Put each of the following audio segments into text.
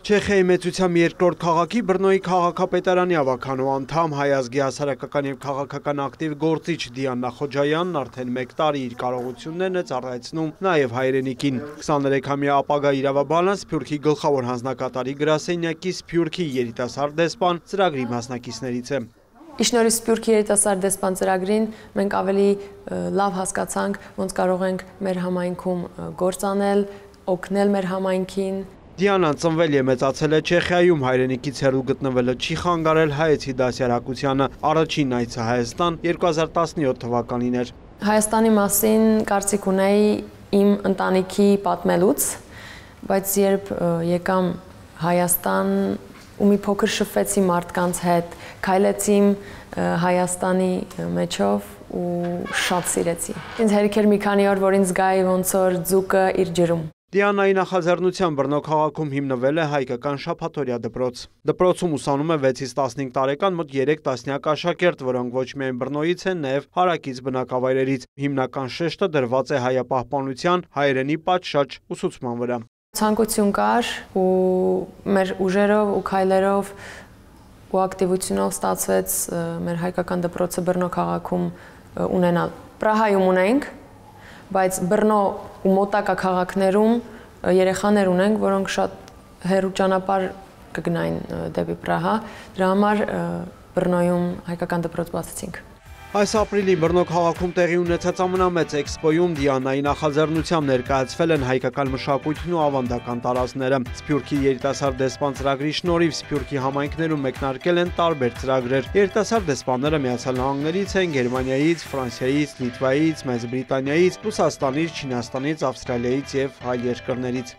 Չեխիայի մեծությամբ երկրորդ քաղաքի Բրնոյի քաղաքապետարանի ավականու անդամ Հայ ազգի հասարակական և քաղաքական ակտիվ գործիչ Դիանա Խոջայանն արդեն 1 տարի իր կարողություններն է ծառայեցնում նաև հայրենիքին։ 23-ամյա ապագա իրավաբանը Սփյուռքի գլխավոր հանձնակատարի գրասենյակի Սփյուռքի երիտասարդ դեսպան ծրագրի մասնակիցներից է։ Իշնորհիվ Սփյուռքի երիտասարդ դեսպան ծրագրին մենք ավելի լավ հասկացանք, ոնց կարող ենք մեր համայնքում գործ անել, օգնել մեր համայնքին։ Դիանան ծնվել և մեծացել է Չեխիայում, հայրենիքից հեռու գտնվելը չի խանգարել հայեցի դասյարակությանը։ Առաջին այցը Հայաստան 2017 թվականին էր։ Հայաստանի մասին կարծիք ունեի իմ ընտանիքի պատմելուց, բայց երբ եկամ Հայաստան ու մի փոքր շփվեցի մարդկանց հետ, քայլեցի Հայաստանի մեջով ու շատ սիրեցի։ Ինձ հերիք էր մի քանի օր, որ ինձ զգայի ոնց որ ձուկը իր ջրում։ Դիանայի նախաձեռնությամբ Բրնո քաղաքում հիմնվել է հայկական շաբաթօրյա դպրոց։ Դպրոցում ուսանում է 6-ից 15 տարեկան մոտ 3 տասնյակ աշակերտ, որոնք ոչ միայն Բրնոյից են, նաև հարակից բնակավայրերից։ Հիմնական շեշտը դրված է հայապահպանության, հայերենի պատշաճ ուսուցման վրա։ Ցանկություն կար ու մեր ուժերով ու քայլերով ու ակտիվությունով ստացվեց մեր հայկական դպրոցը Բրնո քաղաքում ունենալ։ Պրահայում ունենք, բայց Բրնո ու մոտակա քաղաքներում երեխաներ ունենք, որոնք շատ հեռու ճանապարհ կգնային դեպի Պրահա, դրա համար Բրնոյում հայկական դպրոց բացեցինք։ Այս ապրիլին Բրնո քաղաքում տեղի ունեցած ամենամեծ էքսպոյում Դիանայի նախաձեռնությամբ ներկայացվել են հայկական մշակույթն ու ավանդական տարածքները։ Սփյուռքի երիտասարդ դեսպան ծրագրի շնորհիվ Սփյուռքի համայնքներում մեկնարկել են տարբեր ծրագրեր։ Երիտասարդ դեսպանները Միացյալ Նահանգներից են, Գերմանիայից, Ֆրանսիայից, Լիտվայից, Մեծ Բրիտանիայից, Ռուսաստանից, Չինաստանից, Ավստրալիայից եւ այլ երկրներից։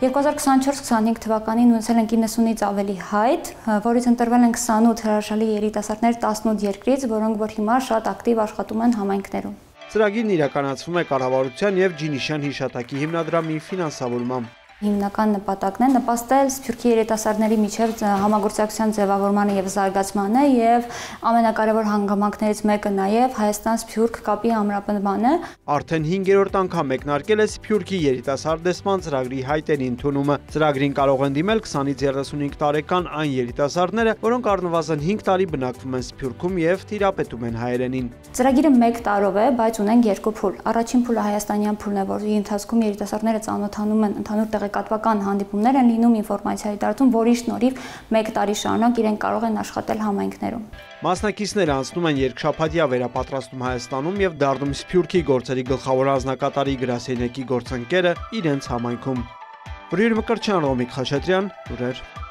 2024-25 թվականին ունեցել ենք 90-ից ավելի հայտ, որից ընտրվել են 28 հրաշալի երիտասարդներ 18 երկրից, որոնք որ հիմա շատ ակտիվ աշխատում են համայնքներում։ Ծրագիրն իրականացվում է կառավարության եւ Ջինիշյան հիշատակի հիմնադրամի ֆինանսավորմամբ։ Հիմնական նպատակն է նպաստել Սփյուռքի երիտասարդների միջև համագործակցության ձևավորմանը եւ զարգացմանը եւ ամենակարևոր հանգամանքներից մեկը նաեւ Հայաստան-Սփյուռք կապի ամրապնդմանը։ Արդեն 5-րդ անգամ մեկնարկել է Սփյուռքի երիտասարդ դեսպան ծրագրի հայտերի ընդունումը։ Ծրագրին կարող են դիմել 20-ից 35 տարեկան այն երիտասարդները, որոնք առնվազն 5 տարի բնակվում են Սփյուռքում եւ տիրապետում են հայերենին։ Ծրագիրը 1 տարով է, բայց ունենք 2 փուլ։ Առաջին փուլը հայաստանյան փուլն է, որի ընթացքում երիտասարդները ծանոթանում են ընդհանուր տեղեկատվական հանդիպումներ են լինում, ինֆորմացիայի դարձում, որի շնորհիվ 1 տարի շարունակ իրենք կարող են աշխատել համայնքներում։ Մասնակիցները անցնում են երկշաբաթյա վերապատրաստում Հայաստանում եւ դառնում Սփյուռքի գործերի գլխավոր հանձնակատարի գրասենյակի գործընկերը իրենց համայնքում։ Բրիր Մկրտչյան, Ռոմիկ Խաչատրյան, լուրեր։